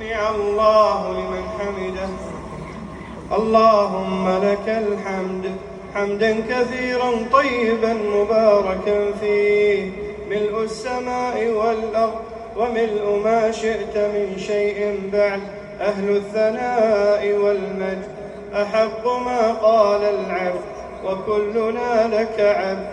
سمع الله لمن حمده. اللهم لك الحمد حمدا كثيرا طيبا مباركا فيه، ملء السماء والأرض وملء ما شئت من شيء بعد، أهل الثناء والمجد، أحق ما قال العبد وكلنا لك عبد،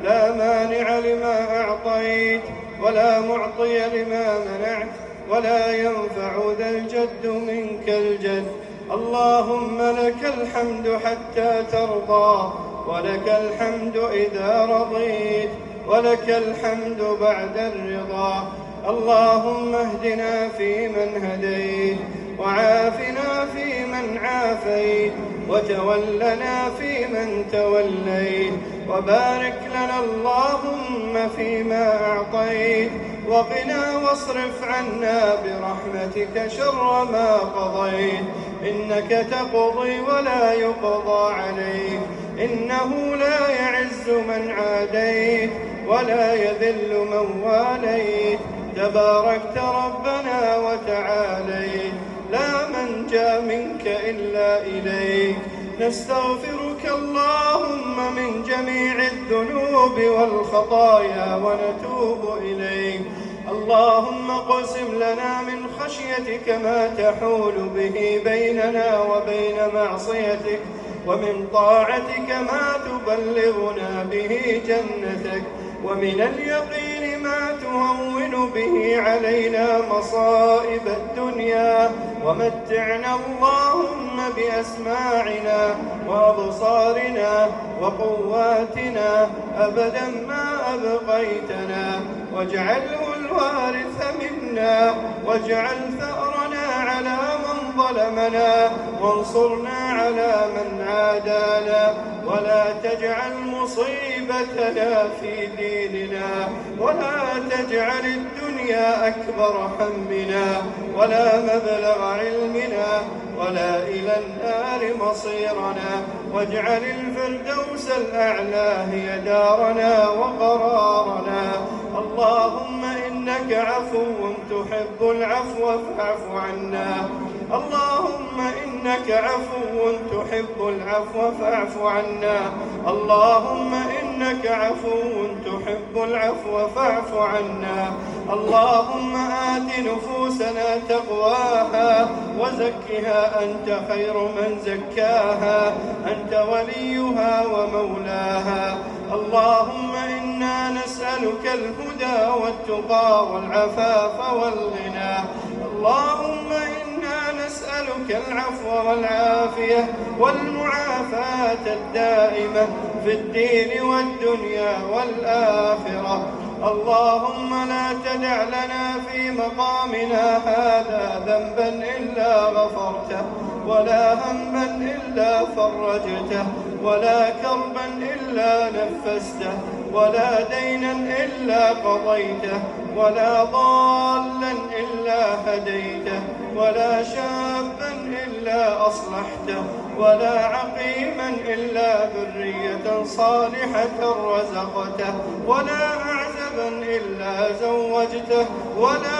لا مانع لما أعطيت ولا معطي لما منعت، ولا ينفع ذا الجد منك الجد. اللهم لك الحمد حتى ترضى، ولك الحمد إذا رضيت، ولك الحمد بعد الرضا. اللهم اهدنا فيمن هديت، وعافنا فيمن عافيت، وتولنا فيمن توليت، وبارك لنا اللهم فيما أعطيت، وقنا واصرف عنا برحمتك شر ما قضيت، إنك تقضي ولا يقضى عليك، إنه لا يعز من عاديت ولا يذل من واليت، تباركت ربنا وتعاليت، لا منجا منك إلا إليك. نستغفرك اللهم من جميع الذنوب والخطايا ونتوب إليك. اللهم اقسم لنا من خشيتك ما تحول به بيننا وبين معصيتك، ومن طاعتك ما تبلغنا به جنتك، ومن اليقين ما تهون به علينا مصائب الدنيا، ومتعنا اللهم بأسماعنا وأبصارنا وقواتنا أبدا ما أبقيتنا، واجعله الوارث منا، واجعل ثأرنا على من ظلمنا، وانصرنا على من عادانا، ولا تجعل مصيبتنا في ديننا، ولا تجعل الدنيا أكبر همنا ولا مبلغ علمنا ولا إلى النار مصيرنا، واجعل الفردوس الأعلى هي دارنا وقرارنا. اللهم إنك عفو تحب العفو فاعف عنا. اللهم إنك عفو تحب العفو فاعف عنا. اللهم إنك عفو تحب العفو فاعف عنا. اللهم آت نفوسنا تقواها وزكها أنت خير من زكاها، أنت وليها ومولاها. اللهم إنا نسألك الهدى والتقى والعفاف والغنى. اللهم إنا نسألك العفو والعافية والمعافاة الدائمة في الدين والدنيا والآخرة. اللهم لا تدع لنا في مقامنا هذا ذنبا إلا غفرته، ولا هما إلا فرجته، ولا كربا إلا نفسته، ولا دينا إلا قضيته، ولا ضالا إلا هديته، ولا شابا إلا أصلحته، ولا عقيما إلا ذرية صالحة رزقته، ولا أعزبا إلا زوجته، ولا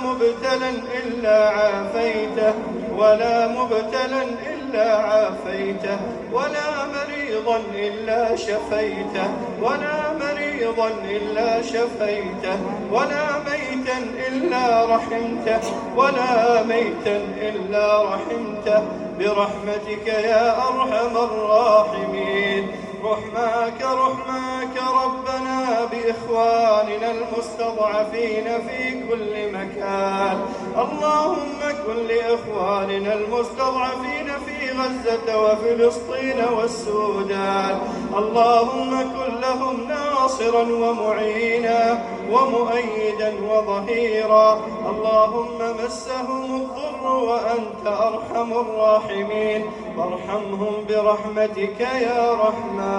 مبتلا إلا عافيته، ولا مبتلا إلا عافيته، ولا مريضا إلا شفيته، ولا مريضا إلا شفيته، ولا ميتا إلا رحمته، ولا ميتا إلا رحمته، برحمتك يا أرحم الراحمين. رحماك ربنا بإخواننا المستضعفين في كل مكان. اللهم كن لإخواننا المستضعفين في غزة وفلسطين والسودان. اللهم كن لهم ناصرا ومعينا ومؤيدا وظهيرا. اللهم مسهم الضر وأنت أرحم الراحمين، فارحمهم برحمتك يا رحمن.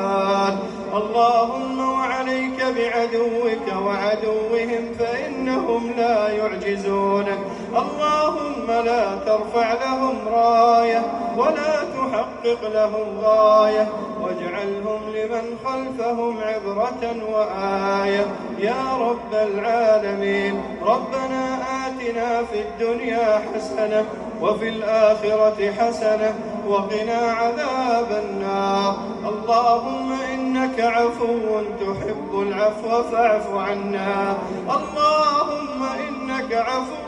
اللهم وعليك بعدوك وعدوهم فإنهم لا يعجزونك. اللهم لا ترفع لهم راية ولا تحقق لهم غاية، واجعلهم لمن خلفهم عبرة وآية يا رب العالمين. ربنا آتنا آتنا في الدنيا حسنة وفي الآخرة حسنة وقنا عذاب النار. اللهم إنك عفو تحب العفو فاعف عنا. اللهم إنك عفو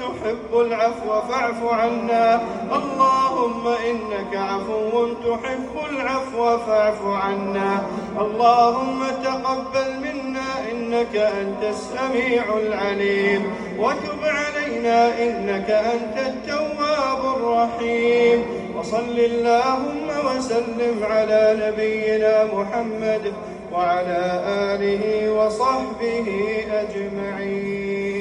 تحب العفو فاعف عنا. اللهم إنك عفو تحب العفو فاعف عنا. اللهم تقبل منا إنك أنت السميع العليم، وتب علينا إنك أنت التواب الرحيم. وصل اللهم وسلم على نبينا محمد وعلى آله وصحبه أجمعين.